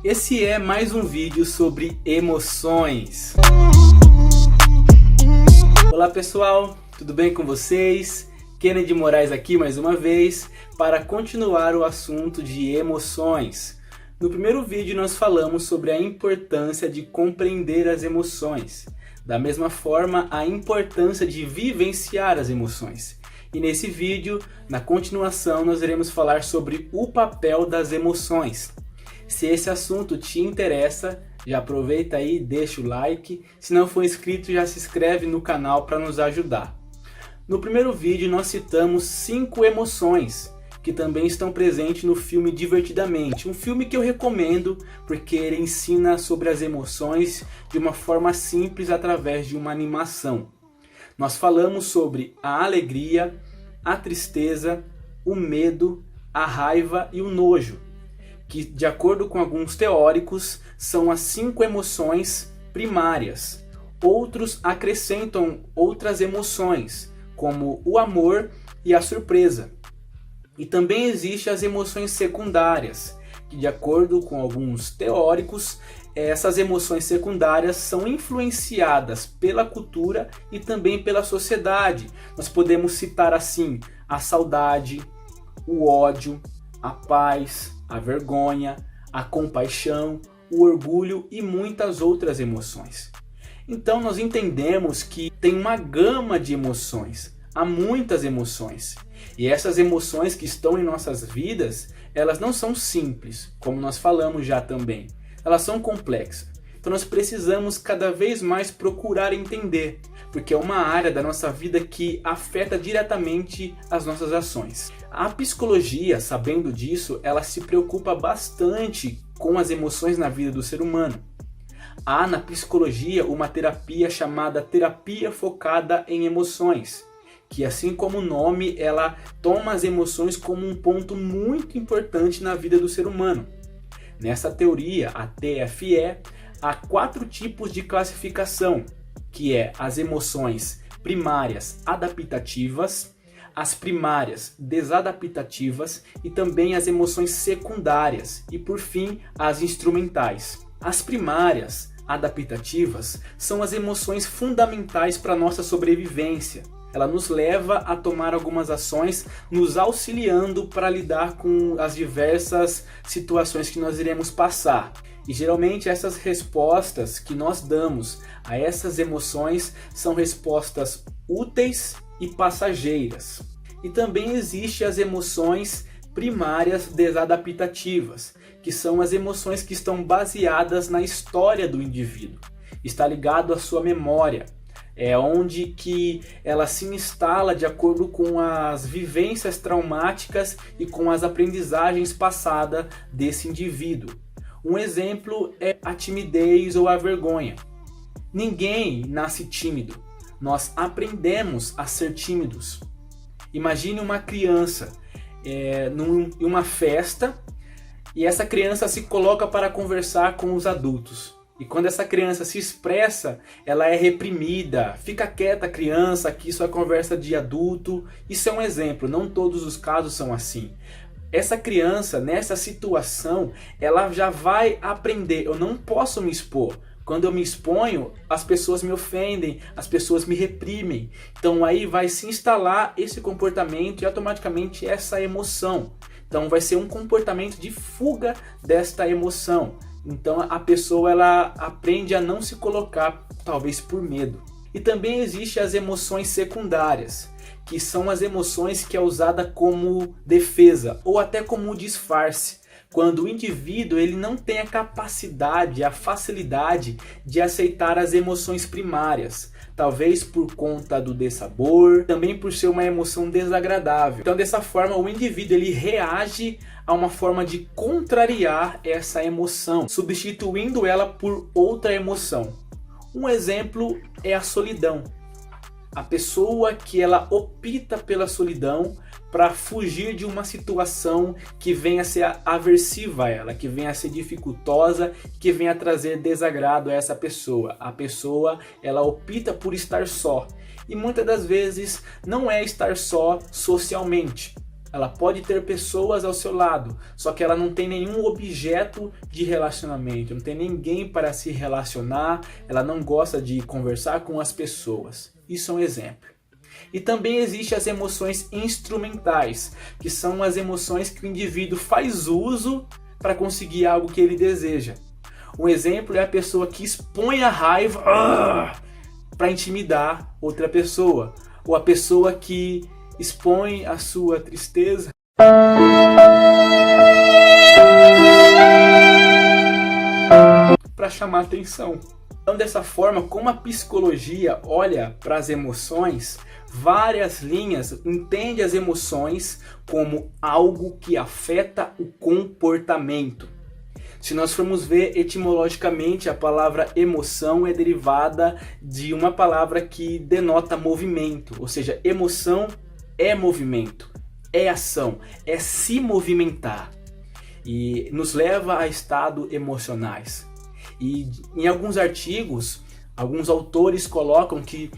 Esse é mais um vídeo sobre emoções. Olá pessoal, tudo bem com vocês? Kennedy Moraes aqui mais uma vez para continuar o assunto de emoções. No primeiro vídeo nós falamos sobre a importância de compreender as emoções. Da mesma forma, a importância de vivenciar as emoções. E nesse vídeo, na continuação, nós iremos falar sobre o papel das emoções. Se esse assunto te interessa, já aproveita aí e deixa o like. Se não for inscrito, já se inscreve no canal para nos ajudar. No primeiro vídeo nós citamos 5 emoções, que também estão presentes no filme Divertidamente. Um filme que eu recomendo porque ele ensina sobre as emoções de uma forma simples através de uma animação. Nós falamos sobre a alegria, a tristeza, o medo, a raiva e o nojo, que de acordo com alguns teóricos são as 5 emoções primárias. Outros acrescentam outras emoções, como o amor e a surpresa. E também existem as emoções secundárias, que de acordo com alguns teóricos, essas emoções secundárias são influenciadas pela cultura e também pela sociedade. Nós podemos citar assim a saudade, o ódio, a paz, a vergonha, a compaixão, o orgulho e muitas outras emoções. Então nós entendemos que tem uma gama de emoções, há muitas emoções. E essas emoções que estão em nossas vidas, elas não são simples, como nós falamos já também. Elas são complexas. Então nós precisamos cada vez mais procurar entender, porque é uma área da nossa vida que afeta diretamente as nossas ações. A psicologia, sabendo disso, ela se preocupa bastante com as emoções na vida do ser humano. Há na psicologia uma terapia chamada terapia focada em emoções, que assim como o nome, ela toma as emoções como um ponto muito importante na vida do ser humano. Nessa teoria, a TFE, há 4 tipos de classificação, que é as emoções primárias adaptativas, as primárias desadaptativas e também as emoções secundárias e por fim as instrumentais. As primárias adaptativas são as emoções fundamentais para a nossa sobrevivência. Ela nos leva a tomar algumas ações, nos auxiliando para lidar com as diversas situações que nós iremos passar. E geralmente essas respostas que nós damos a essas emoções são respostas úteis e passageiras. E também existem as emoções primárias desadaptativas, que são as emoções que estão baseadas na história do indivíduo. Está ligado à sua memória. É onde que ela se instala de acordo com as vivências traumáticas e com as aprendizagens passadas desse indivíduo. Um exemplo é a timidez ou a vergonha. Ninguém nasce tímido, nós aprendemos a ser tímidos. Imagine uma criança em uma festa e essa criança se coloca para conversar com os adultos. E quando essa criança se expressa, ela é reprimida. Fica quieta, criança, que isso é conversa de adulto. Isso é um exemplo, não todos os casos são assim. Essa criança, nessa situação, ela já vai aprender. Eu não posso me expor. Quando eu me exponho, as pessoas me ofendem, as pessoas me reprimem. Então aí vai se instalar esse comportamento e automaticamente essa emoção. Então vai ser um comportamento de fuga desta emoção. Então a pessoa ela aprende a não se colocar, talvez por medo. E também existem as emoções secundárias, que são as emoções que é usada como defesa ou até como disfarce. Quando o indivíduo ele não tem a capacidade, a facilidade de aceitar as emoções primárias. Talvez por conta do dessabor, também por ser uma emoção desagradável. Então dessa forma o indivíduo ele reage a uma forma de contrariar essa emoção, substituindo ela por outra emoção. Um exemplo é a solidão. A pessoa que ela opta pela solidão para fugir de uma situação que venha a ser aversiva a ela, que venha a ser dificultosa, que venha a trazer desagrado a essa pessoa. A pessoa ela opta por estar só. E muitas das vezes não é estar só socialmente. ela pode ter pessoas ao seu lado, só que ela não tem nenhum objeto de relacionamento, não tem ninguém para se relacionar, ela não gosta de conversar com as pessoas. Isso é um exemplo. E também existem as emoções instrumentais, que são as emoções que o indivíduo faz uso para conseguir algo que ele deseja. Um exemplo é a pessoa que expõe a raiva para intimidar outra pessoa, ou a pessoa que expõe a sua tristeza para chamar atenção. Então, dessa forma, como a psicologia olha para as emoções, várias linhas entende as emoções como algo que afeta o comportamento. Se nós formos ver etimologicamente, a palavra emoção é derivada de uma palavra que denota movimento, ou seja, emoção é movimento, é ação, é se movimentar e nos leva a estados emocionais. E em alguns artigos, alguns autores colocam que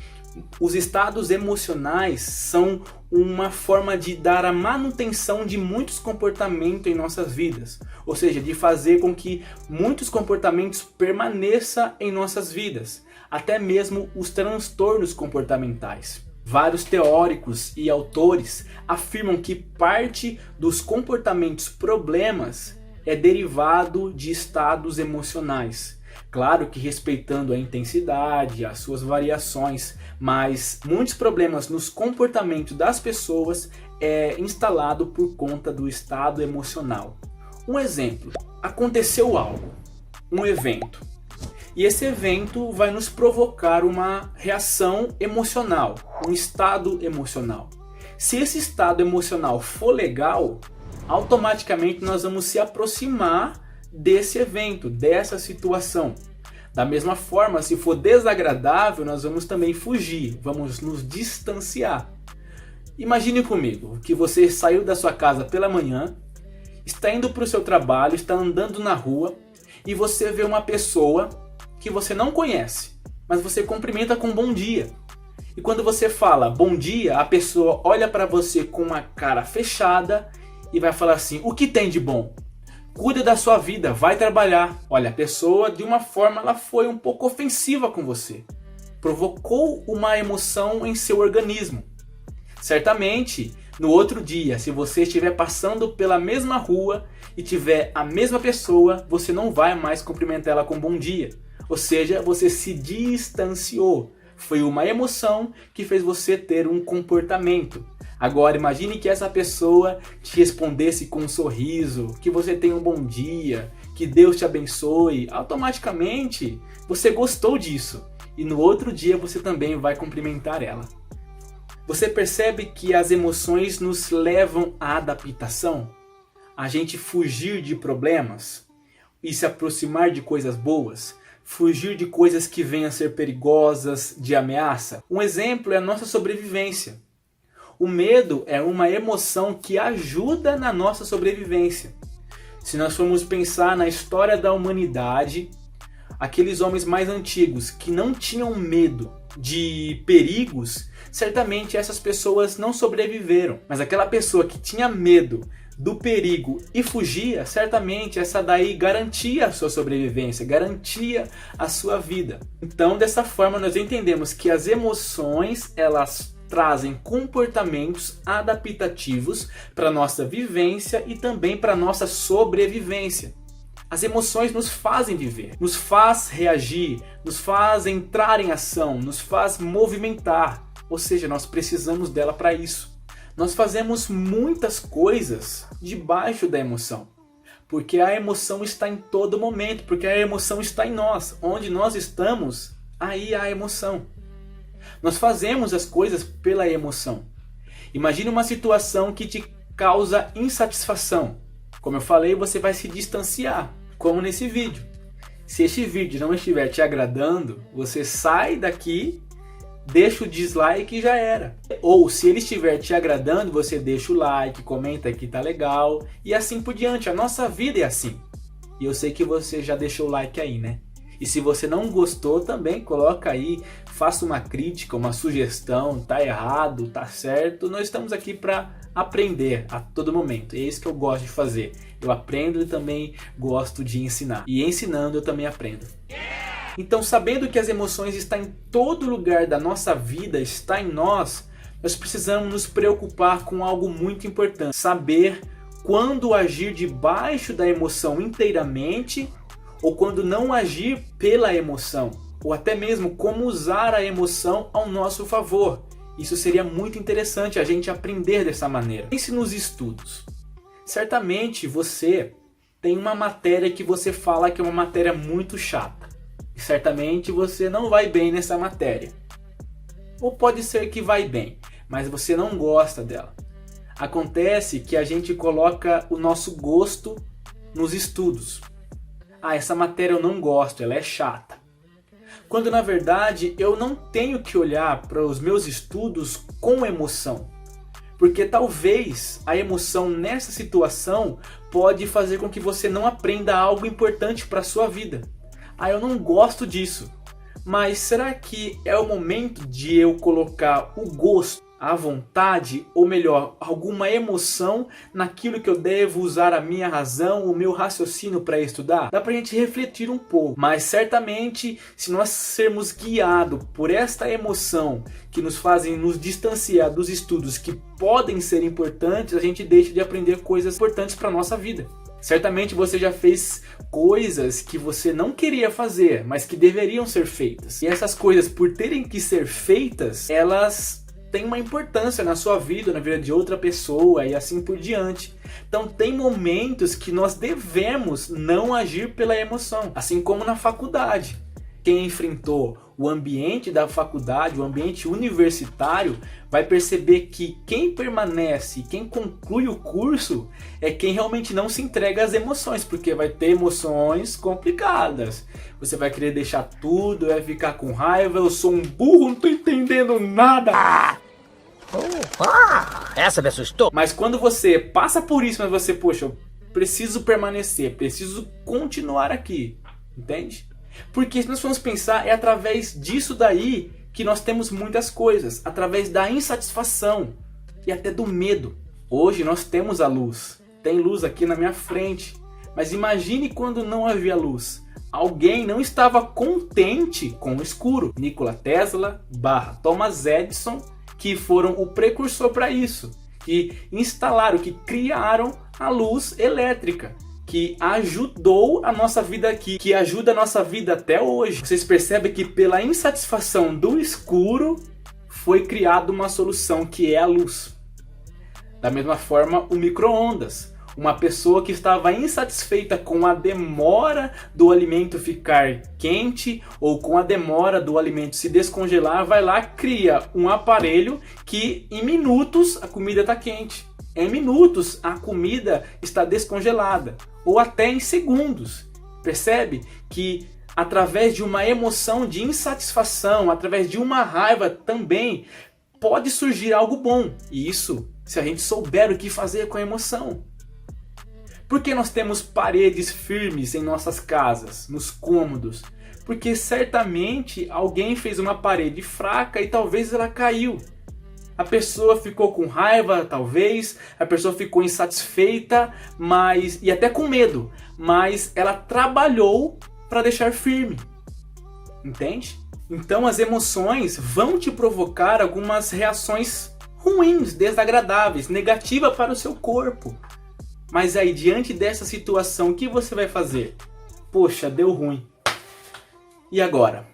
os estados emocionais são uma forma de dar a manutenção de muitos comportamentos em nossas vidas, ou seja, de fazer com que muitos comportamentos permaneçam em nossas vidas, até mesmo os transtornos comportamentais. Vários teóricos e autores afirmam que parte dos comportamentos problemas é derivado de estados emocionais. Claro que respeitando a intensidade, as suas variações, mas muitos problemas nos comportamentos das pessoas é instalado por conta do estado emocional. Um exemplo, aconteceu algo, um evento. E esse evento vai nos provocar uma reação emocional, um estado emocional. Se esse estado emocional for legal, automaticamente nós vamos se aproximar desse evento, dessa situação. Da mesma forma, se for desagradável, nós vamos também fugir, vamos nos distanciar. Imagine comigo que você saiu da sua casa pela manhã, está indo para o seu trabalho, está andando na rua e você vê uma pessoa que você não conhece, mas você cumprimenta com bom dia. E quando você fala bom dia, a pessoa olha para você com uma cara fechada e vai falar assim: o que tem de bom? Cuida da sua vida, vai trabalhar. Olha, a pessoa de uma forma ela foi um pouco ofensiva com você. Provocou uma emoção em seu organismo. Certamente, no outro dia, se você estiver passando pela mesma rua e tiver a mesma pessoa, você não vai mais cumprimentar ela com bom dia. Ou seja, você se distanciou. Foi uma emoção que fez você ter um comportamento. Agora imagine que essa pessoa te respondesse com um sorriso, que você tenha um bom dia, que Deus te abençoe. Automaticamente você gostou disso e no outro dia você também vai cumprimentar ela. Você percebe que as emoções nos levam à adaptação? A gente fugir de problemas e se aproximar de coisas boas? Fugir de coisas que venham a ser perigosas, de ameaça? Um exemplo é a nossa sobrevivência. O medo é uma emoção que ajuda na nossa sobrevivência. Se nós formos pensar na história da humanidade, aqueles homens mais antigos que não tinham medo de perigos, certamente essas pessoas não sobreviveram. Mas aquela pessoa que tinha medo do perigo e fugia, certamente essa daí garantia a sua sobrevivência, garantia a sua vida. Então, dessa forma, nós entendemos que as emoções, elas trazem comportamentos adaptativos para a nossa vivência e também para a nossa sobrevivência. As emoções nos fazem viver, nos faz reagir, nos faz entrar em ação, nos faz movimentar. Ou seja, nós precisamos dela para isso. Nós fazemos muitas coisas debaixo da emoção. Porque a emoção está em todo momento, porque a emoção está em nós. Onde nós estamos, aí há a emoção. Nós fazemos as coisas pela emoção. Imagine uma situação que te causa insatisfação. Como eu falei, você vai se distanciar, como nesse vídeo. Se este vídeo não estiver te agradando, você sai daqui, deixa o dislike e já era. Ou se ele estiver te agradando, você deixa o like, comenta que tá legal e assim por diante. A nossa vida é assim. E eu sei que você já deixou o like aí, né? E se você não gostou também, coloca aí, faça uma crítica, uma sugestão, tá errado, tá certo. Nós estamos aqui para aprender a todo momento. É isso que eu gosto de fazer. Eu aprendo e também gosto de ensinar. E ensinando eu também aprendo. Então, sabendo que as emoções estão em todo lugar da nossa vida, está em nós, nós precisamos nos preocupar com algo muito importante. Saber quando agir debaixo da emoção inteiramente ou quando não agir pela emoção. Ou até mesmo como usar a emoção ao nosso favor. Isso seria muito interessante a gente aprender dessa maneira. Pense nos estudos. Certamente você tem uma matéria que você fala que é uma matéria muito chata. E certamente você não vai bem nessa matéria. Ou pode ser que vai bem, mas você não gosta dela. Acontece que a gente coloca o nosso gosto nos estudos. Ah, essa matéria eu não gosto, ela é chata. Quando na verdade eu não tenho que olhar para os meus estudos com emoção. Porque talvez a emoção nessa situação pode fazer com que você não aprenda algo importante para a sua vida. Ah, eu não gosto disso. Mas será que é o momento de eu colocar o gosto, a vontade, ou melhor, alguma emoção naquilo que eu devo usar a minha razão, o meu raciocínio para estudar? Dá pra gente refletir um pouco, mas certamente se nós sermos guiados por esta emoção que nos fazem nos distanciar dos estudos que podem ser importantes, a gente deixa de aprender coisas importantes para nossa vida. Certamente você já fez coisas que você não queria fazer, mas que deveriam ser feitas. E essas coisas, por terem que ser feitas, elas têm uma importância na sua vida, na vida de outra pessoa e assim por diante. Então tem momentos que nós devemos não agir pela emoção, assim como na faculdade. Quem enfrentou o ambiente da faculdade, o ambiente universitário, vai perceber que quem permanece, quem conclui o curso, é quem realmente não se entrega às emoções, porque vai ter emoções complicadas. Você vai querer deixar tudo, vai ficar com raiva, eu sou um burro, não tô entendendo nada. Essa me assustou. Mas quando você passa por isso, mas você, poxa, eu preciso permanecer, preciso continuar aqui, entende? Porque se nós formos pensar, é através disso daí que nós temos muitas coisas. Através da insatisfação e até do medo. Hoje nós temos a luz. Tem luz aqui na minha frente. Mas imagine quando não havia luz. Alguém não estava contente com o escuro. Nikola Tesla / Thomas Edison, que foram o precursor para isso. Que instalaram, que criaram a luz elétrica. Que ajudou a nossa vida aqui, que ajuda a nossa vida até hoje. Vocês percebem que pela insatisfação do escuro foi criada uma solução que é a luz. Da mesma forma, o micro-ondas. Uma pessoa que estava insatisfeita com a demora do alimento ficar quente ou com a demora do alimento se descongelar, vai lá, cria um aparelho que em minutos a comida está quente. Em minutos a comida está descongelada, ou até em segundos. Percebe que através de uma emoção de insatisfação, através de uma raiva também, pode surgir algo bom. E isso se a gente souber o que fazer com a emoção. Por que nós temos paredes firmes em nossas casas, nos cômodos? Porque certamente alguém fez uma parede fraca e talvez ela caiu. A pessoa ficou com raiva, talvez, a pessoa ficou insatisfeita, e até com medo, mas ela trabalhou para deixar firme. Entende? Então as emoções vão te provocar algumas reações ruins, desagradáveis, negativas para o seu corpo. Mas aí, diante dessa situação, o que você vai fazer? Poxa, deu ruim. E agora?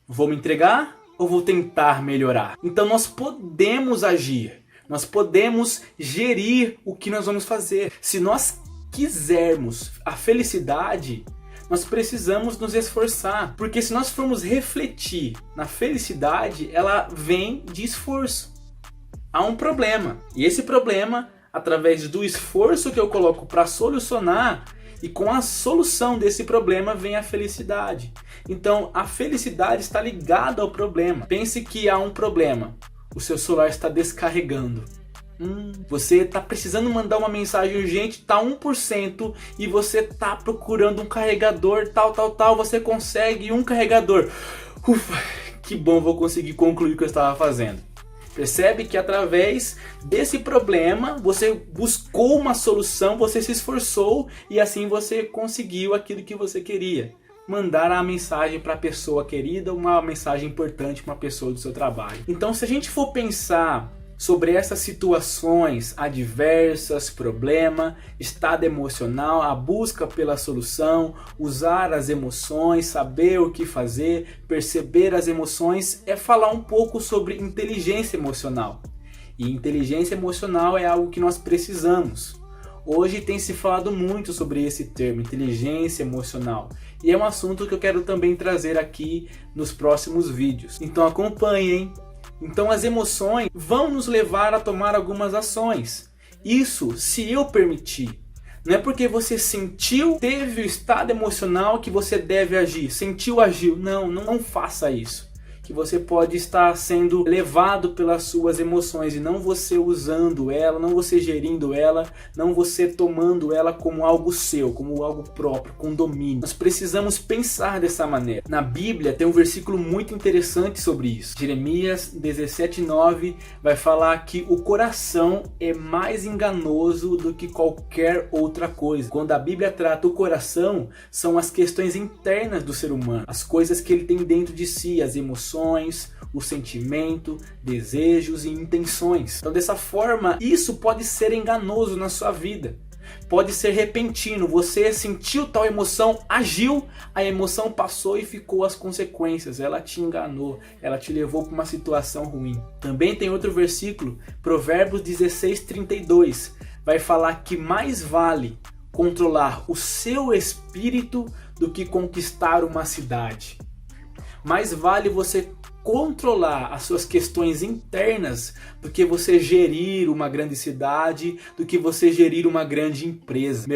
Vou me entregar? Ou vou tentar melhorar? Então nós podemos agir, nós podemos gerir o que nós vamos fazer. Se nós quisermos a felicidade, nós precisamos nos esforçar. Porque se nós formos refletir na felicidade, ela vem de esforço. Há um problema, e esse problema, através do esforço que eu coloco para solucionar, e com a solução desse problema vem a felicidade. Então a felicidade está ligada ao problema. Pense que há um problema. O seu celular está descarregando. Você está precisando mandar uma mensagem urgente, está 1%, e você está procurando um carregador, tal. Você consegue um carregador. Ufa, que bom, vou conseguir concluir o que eu estava fazendo. Percebe que através desse problema você buscou uma solução, você se esforçou e assim você conseguiu aquilo que você queria. Mandar a mensagem para a pessoa querida, uma mensagem importante para uma pessoa do seu trabalho. Então, se a gente for pensar sobre essas situações adversas, problema, estado emocional, a busca pela solução, usar as emoções, saber o que fazer, perceber as emoções, é falar um pouco sobre inteligência emocional. E inteligência emocional é algo que nós precisamos. Hoje tem se falado muito sobre esse termo, inteligência emocional. E é um assunto que eu quero também trazer aqui nos próximos vídeos. Então acompanhem. Então as emoções vão nos levar a tomar algumas ações. Isso se eu permitir. Não é porque você sentiu, teve o estado emocional que você deve agir. Sentiu, agiu. Não faça isso. Que você pode estar sendo levado pelas suas emoções e não você usando ela, não você gerindo ela, não você tomando ela como algo seu, como algo próprio, com domínio. Nós precisamos pensar dessa maneira. Na Bíblia tem um versículo muito interessante sobre isso. Jeremias 17:9 vai falar que o coração é mais enganoso do que qualquer outra coisa. Quando a Bíblia trata o coração, são as questões internas do ser humano, as coisas que ele tem dentro de si, as emoções, o sentimento, desejos e intenções. Então dessa forma, isso pode ser enganoso na sua vida. Pode ser repentino, você sentiu tal emoção, agiu, a emoção passou e ficou as consequências. Ela te enganou, ela te levou para uma situação ruim. Também tem outro versículo, Provérbios 16:32, vai falar que mais vale controlar o seu espírito do que conquistar uma cidade. Mais vale você controlar as suas questões internas do que você gerir uma grande cidade, do que você gerir uma grande empresa.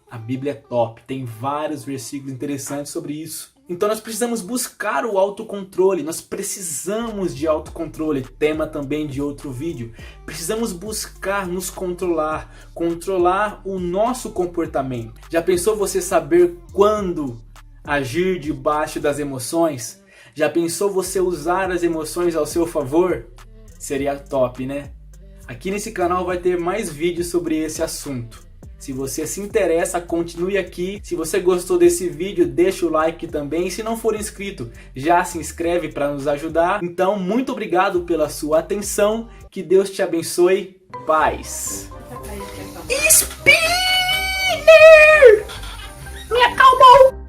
A Bíblia é top, tem vários versículos interessantes sobre isso. Então nós precisamos buscar o autocontrole, nós precisamos de autocontrole, tema também de outro vídeo. Precisamos buscar nos controlar, controlar o nosso comportamento. Já pensou você saber quando agir debaixo das emoções? Já pensou você usar as emoções ao seu favor? Seria top, né? Aqui nesse canal vai ter mais vídeos sobre esse assunto. Se você se interessa, continue aqui. Se você gostou desse vídeo, deixa o like também. E se não for inscrito, já se inscreve para nos ajudar. Então, muito obrigado pela sua atenção. Que Deus te abençoe. Paz. Spinner! Me acalmou!